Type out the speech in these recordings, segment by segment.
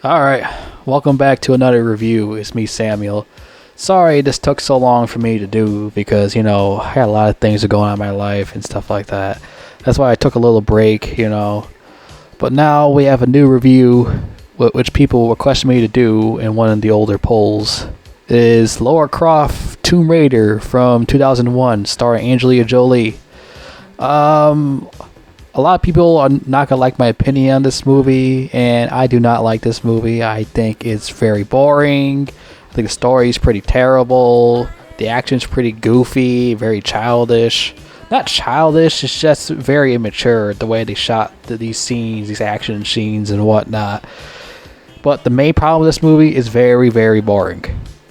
Alright, welcome back to another review. It's me, Samuel. Sorry this took so long for me to do because, I had a lot of things going on in my life and stuff like that. That's why I took a little break. But now we have a new review, which people requested me to do in one of the older polls. It is Lara Croft Tomb Raider from 2001, starring Angelina Jolie. A lot of people are not gonna like my opinion on this movie, and I do not like this movie. I think it's very boring. I think the story is pretty terrible. The action's pretty goofy, very childish. Not childish, it's just very immature the way they shot these scenes, these action scenes and whatnot. But the main problem with this movie is very, very boring.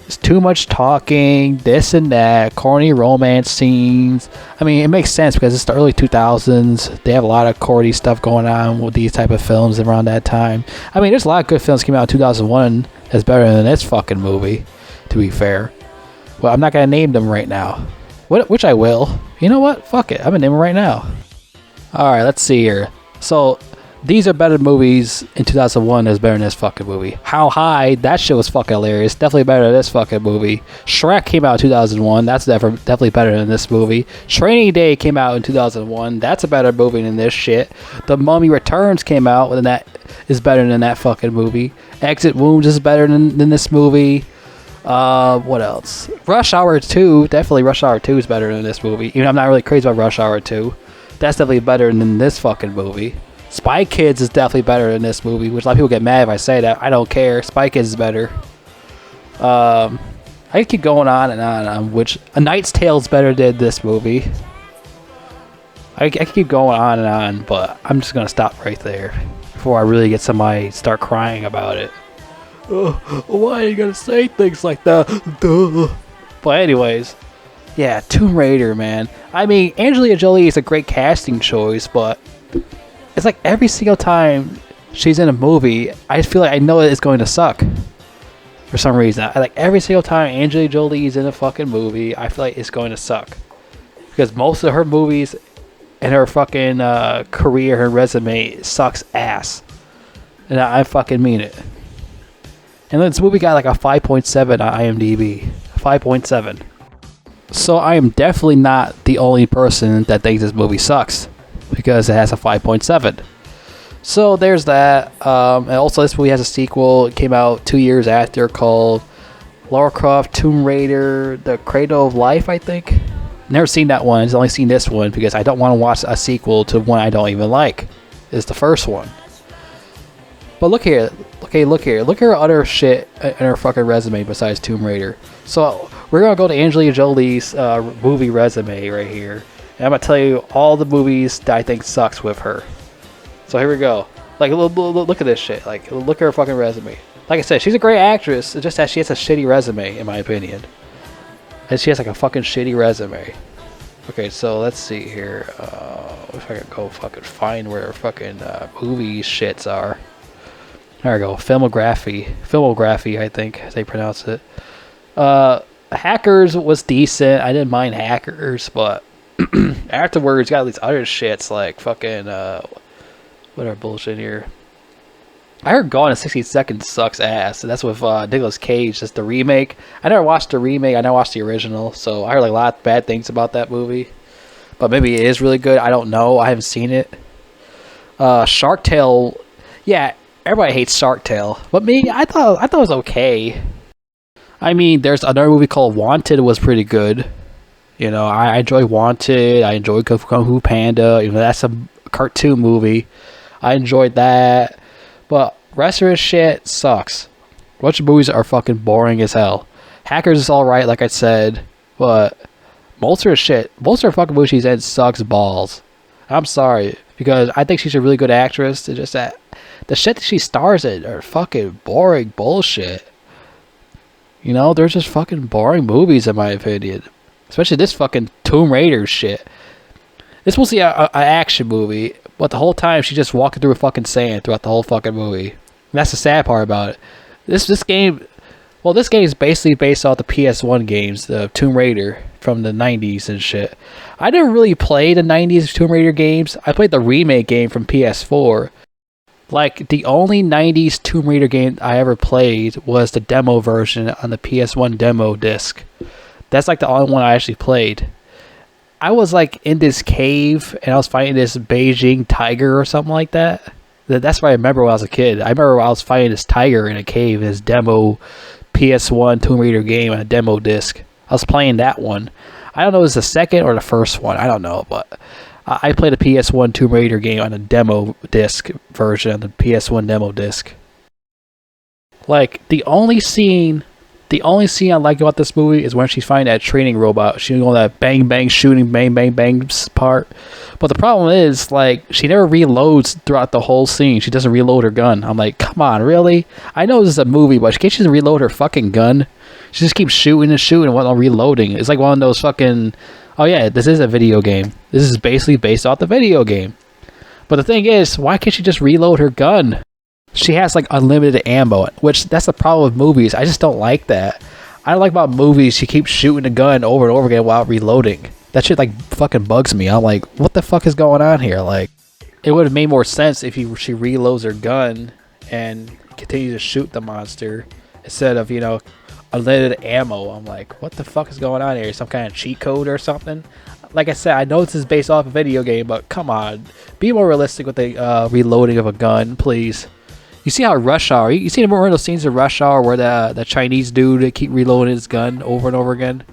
It's too much talking, this and that, corny romance scenes. I mean, it makes sense because it's the early 2000s. They have a lot of corny stuff going on with these type of films around that time. I mean, there's a lot of good films that came out in 2001 that's better than this fucking movie, to be fair. Well, I'm not going to name them right now. Which I will. You know what? Fuck it. I'm going to name them right now. Alright, let's see here. So, these are better movies in 2001 that's better than this fucking movie. How High, that shit was fucking hilarious. Definitely better than this fucking movie. Shrek came out in 2001. That's definitely better than this movie. Training Day came out in 2001. That's a better movie than this shit. The Mummy Returns came out, and that is better than that fucking movie. Exit Wounds is better than this movie. What else? Rush Hour 2. Definitely Rush Hour 2 is better than this movie. Even I'm not really crazy about Rush Hour 2. That's definitely better than this fucking movie. Spy Kids is definitely better than this movie, which a lot of people get mad if I say that. I don't care. Spy Kids is better. I could keep going on and on which A Knight's Tale is better than this movie. I could keep going on and on, but I'm just gonna stop right there before I really get somebody start crying about it. Why are you gonna say things like that? Duh. But anyways, yeah, Tomb Raider, man. I mean, Angelina Jolie is a great casting choice, but it's like every single time she's in a movie, I feel like I know it's going to suck. For some reason. Like every single time Angelina Jolie is in a fucking movie, I feel like it's going to suck. Because most of her movies and her fucking career, her resume sucks ass. And I fucking mean it. And this movie got like a 5.7 on IMDb. 5.7. So I am definitely not the only person that thinks this movie sucks. Because it has a 5.7. So there's that. And also this movie has a sequel. It came out 2 years after called Lara Croft Tomb Raider The Cradle of Life, I think. Never seen that one. I've only seen this one because I don't want to watch a sequel to one I don't even like. It's the first one. But look here. Okay, look here. Look at her other shit in her fucking resume besides Tomb Raider. So we're going to go to Angelina Jolie's movie resume right here. And I'm going to tell you all the movies that I think sucks with her. So here we go. Like, look at this shit. Like, look at her fucking resume. Like I said, she's a great actress. It's just that she has a shitty resume, in my opinion. And she has like a fucking shitty resume. Okay, so let's see here. If I can go fucking find where her fucking movie shits are. There we go. Filmography, I think they pronounce it. Hackers was decent. I didn't mind Hackers, but afterwards got these other shits like fucking whatever bullshit here. I heard Gone in 60 Seconds sucks ass. That's with Nicolas Cage. That's the remake. I never watched the remake. I never watched the original. So I heard like a lot of bad things about that movie. But maybe it is really good. I don't know. I haven't seen it. Shark Tale. Yeah, everybody hates Shark Tale. But me, I thought it was okay. I mean, there's another movie called Wanted was pretty good. I enjoy Wanted. I enjoy Kung Fu Panda. That's a cartoon movie. I enjoyed that. But rest of this shit sucks. A bunch of movies are fucking boring as hell. Hackers is alright, like I said. But most of her fucking movies she's in sucks balls. I'm sorry. Because I think she's a really good actress. It's just that the shit that she stars in are fucking boring bullshit. They're just fucking boring movies in my opinion. Especially this fucking Tomb Raider shit. This was an action movie, but the whole time she's just walking through a fucking sand throughout the whole fucking movie. And that's the sad part about it. This game is basically based off the PS1 games, the Tomb Raider from the 90s and shit. I didn't really play the 90s Tomb Raider games. I played the remake game from PS4. Like, the only 90s Tomb Raider game I ever played was the demo version on the PS1 demo disc. That's like the only one I actually played. I was like in this cave and I was fighting this Beijing tiger or something like that. That's what I remember when I was a kid. I remember I was fighting this tiger in a cave in this demo PS1 Tomb Raider game on a demo disc. I was playing that one. I don't know if it was the second or the first one. I don't know, but I played a PS1 Tomb Raider game on a demo disc version on the PS1 demo disc. Like, the only scene I like about this movie is when she's fighting that training robot. She's doing that bang bang shooting bang bang bang part. But the problem is, like, she never reloads throughout the whole scene. She doesn't reload her gun. I'm like, come on, really? I know this is a movie, but can't she just reload her fucking gun? She just keeps shooting and shooting while reloading. It's like one of those fucking... Oh yeah, this is a video game. This is basically based off the video game. But the thing is, why can't she just reload her gun? She has like unlimited ammo, which that's the problem with movies. I just don't like that. I don't like about movies, she keeps shooting the gun over and over again while reloading. That shit like fucking bugs me. I'm like, what the fuck is going on here? Like, it would have made more sense if she reloads her gun and continues to shoot the monster instead of, you know, unlimited ammo. I'm like, what the fuck is going on here? Some kind of cheat code or something? Like I said, I know this is based off a video game, but come on, be more realistic with the reloading of a gun, please. You see how Rush Hour, you see more of those scenes in Rush Hour where the Chinese dude they keep reloading his gun over and over again?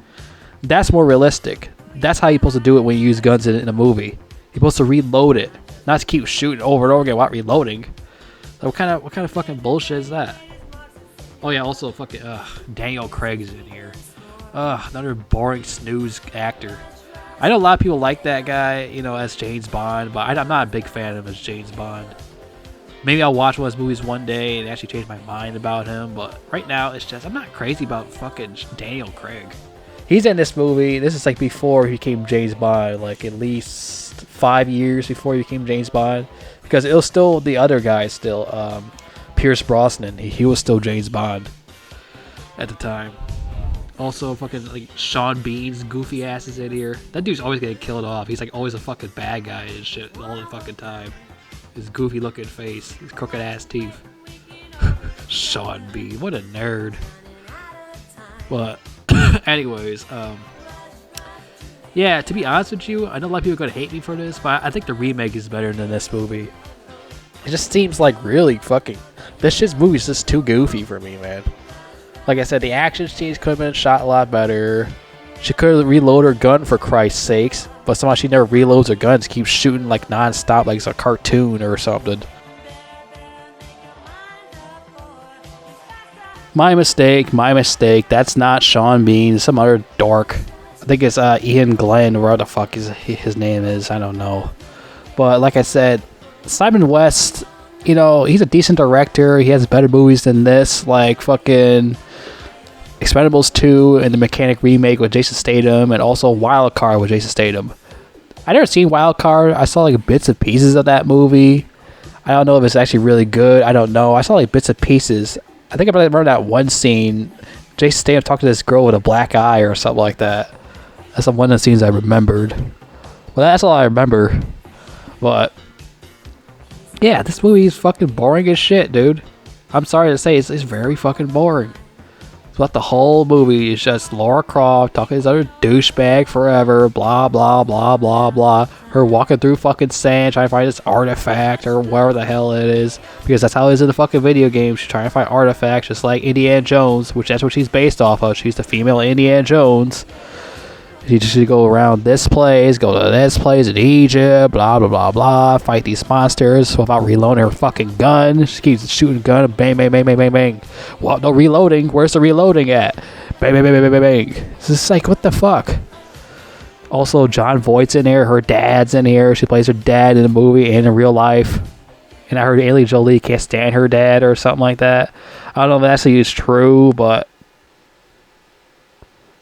That's more realistic. That's how you're supposed to do it when you use guns in a movie. You're supposed to reload it, not to keep shooting over and over again while reloading. So what kind of fucking bullshit is that? Oh yeah, also fucking Daniel Craig's in here. Another boring snooze actor. I know a lot of people like that guy, you know, as James Bond, but I'm not a big fan of him as James Bond. Maybe I'll watch one of his movies one day and actually change my mind about him, but right now it's just, I'm not crazy about fucking Daniel Craig. He's in this movie, this is like before he became James Bond, like at least 5 years before he became James Bond, because it was still the other guy still, Pierce Brosnan, he was still James Bond at the time. Also, fucking like Sean Bean's goofy ass is in here. That dude's always getting killed off. He's like always a fucking bad guy and shit all the fucking time. His goofy looking face, his crooked ass teeth. Sean Bean, what a nerd. But anyways, yeah, to be honest with you, I know a lot of people are gonna hate me for this, but I think the remake is better than this movie. It just seems like really fucking, this movie's just too goofy for me, man. Like I said, the action scenes could have been shot a lot better. She could reload her gun for Christ's sakes, but somehow she never reloads her guns, keeps shooting like non-stop like it's a cartoon or something. My mistake. That's not Sean Bean, some other dork. I think it's Ian Glenn, where the fuck his name is, I don't know. But like I said, Simon West, you know, he's a decent director. He has better movies than this, like fucking Expendables 2 and the Mechanic remake with Jason Statham, and also Wild Card with Jason Statham. I never seen Wild Card. I saw like bits and pieces of that movie. I don't know if it's actually really good. I don't know. I saw like bits and pieces. I think I remember that one scene. Jason Statham talked to this girl with a black eye or something like that. That's one of the scenes I remembered. Well, that's all I remember. But yeah, this movie is fucking boring as shit, dude. I'm sorry to say, it's very fucking boring. But the whole movie is just Lara Croft talking to this other douchebag forever, blah, blah, blah, blah, blah. Her walking through fucking sand, trying to find this artifact or whatever the hell it is. Because that's how it is in the fucking video game. She's trying to find artifacts, just like Indiana Jones, which that's what she's based off of. She's the female Indiana Jones. She just go around this place, go to this place in Egypt, blah, blah, blah, blah, fight these monsters without reloading her fucking gun. She keeps shooting gun, bang, bang, bang, bang, bang, bang. Well, no reloading. Where's the reloading at? Bang, bang, bang, bang, bang, bang. It's just like, what the fuck? Also, John Voight's in here. Her dad's in here. She plays her dad in the movie and in real life. And I heard Angelina Jolie can't stand her dad or something like that. I don't know if that actually is true, but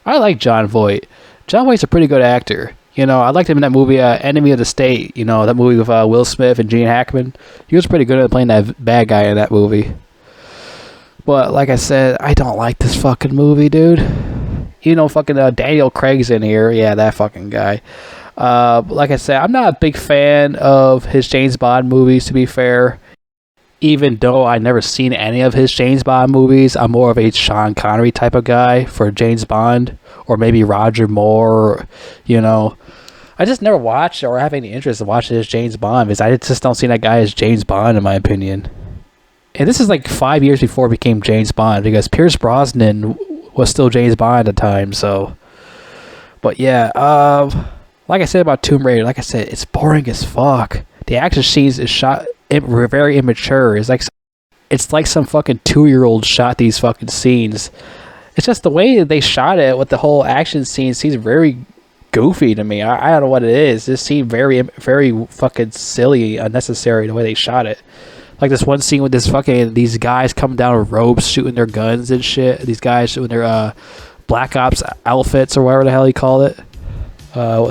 I like John Voight. John Voight's a pretty good actor. You know, I liked him in that movie, Enemy of the State. You know, that movie with Will Smith and Gene Hackman. He was pretty good at playing that bad guy in that movie. But, like I said, I don't like this fucking movie, dude. You know, fucking Daniel Craig's in here. Yeah, that fucking guy. Like I said, I'm not a big fan of his James Bond movies, to be fair. Even though I never seen any of his James Bond movies, I'm more of a Sean Connery type of guy for James Bond, or maybe Roger Moore, you know. I just never watched or have any interest in watching his James Bond because I just don't see that guy as James Bond in my opinion. And this is like 5 years before it became James Bond because Pierce Brosnan was still James Bond at the time, so. But yeah, like I said about Tomb Raider, like I said, it's boring as fuck. The action scenes is shot very immature. It's like some fucking 2-year-old shot these fucking scenes. It's just the way that they shot it with the whole action scene seems very goofy to me. I don't know what it is. This seemed very fucking silly, unnecessary the way they shot it. Like this one scene with these guys coming down with ropes, shooting their guns and shit. These guys shooting their Black Ops outfits or whatever the hell you call it.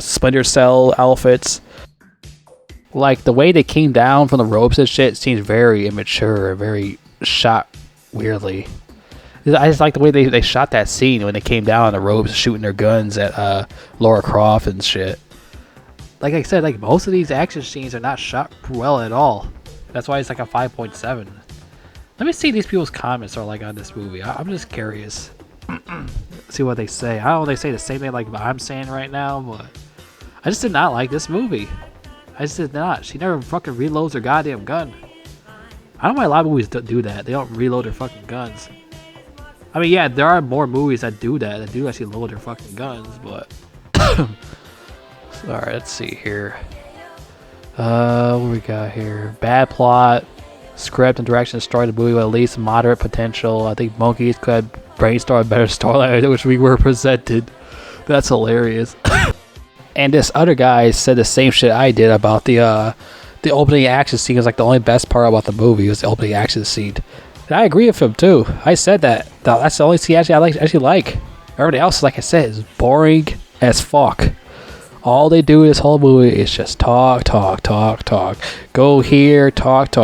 Splinter Cell outfits. Like the way they came down from the ropes and shit seems very immature, very shot weirdly. I just like the way they shot that scene when they came down on the ropes shooting their guns at Lara Croft and shit. Like I said, like most of these action scenes are not shot well at all. That's why it's like a 5.7. Let me see these people's comments are like on this movie. I'm just curious. See what they say. I don't know if they say the same thing like I'm saying right now, but I just did not like this movie. I just did not. She never fucking reloads her goddamn gun. I don't know why a lot of movies do that. They don't reload their fucking guns. I mean, yeah, there are more movies that do that. That do actually load their fucking guns, but... Alright, let's see here. What we got here? Bad plot. Script and direction destroyed the movie with at least moderate potential. I think monkeys could brainstorm a better storyline which we were presented. That's hilarious. And this other guy said the same shit I did about the opening action scene was like the only best part about the movie was the opening action scene. And I agree with him too. I said that. That's the only scene I actually like. Everything else, like I said, is boring as fuck. All they do in this whole movie is just talk. Go here, talk.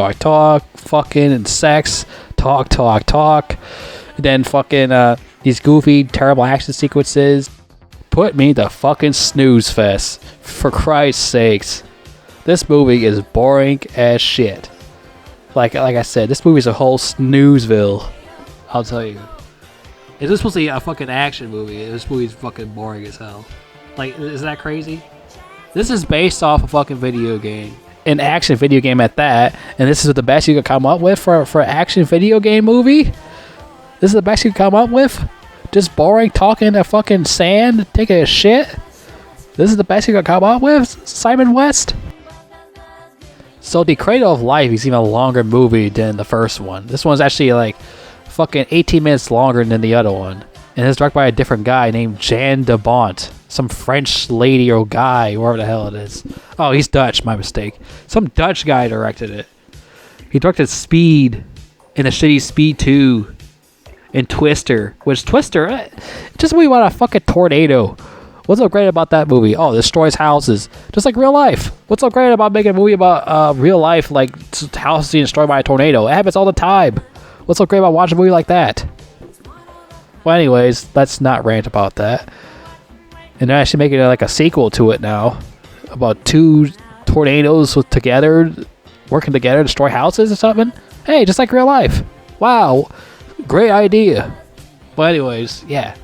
Fucking and sex, talk. And then fucking these goofy, terrible action sequences. Put me the fucking snooze fest. For Christ's sakes. This movie is boring as shit. Like I said, this movie's a whole snoozeville. I'll tell you. If this was a fucking action movie, this movie's fucking boring as hell. Like, isn't that crazy? This is based off a fucking video game. An action video game at that. And this is the best you could come up with for an action video game movie? This is the best you could come up with? Just boring, talking in the fucking sand, taking a shit? This is the best you could come up with, Simon West? So the Cradle of Life is even a longer movie than the first one. This one's actually like fucking 18 minutes longer than the other one. And it's directed by a different guy named Jan de Bont. Some French lady or guy, whatever the hell it is. Oh, he's Dutch, my mistake. Some Dutch guy directed it. He directed Speed and the shitty Speed 2 and Twister. Which Twister, just a movie about a fucking tornado. What's so great about that movie? Oh, it destroys houses. Just like real life. What's so great about making a movie about real life, like houses being destroyed by a tornado? It happens all the time. What's so great about watching a movie like that? Well, anyways, let's not rant about that. And they're actually making like a sequel to it now. About 2 tornadoes working together to destroy houses or something. Hey, just like real life. Wow. Great idea. But anyways, yeah.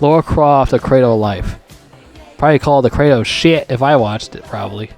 Lara Croft, The Cradle of Life. Probably called The Cradle of Shit if I watched it, probably.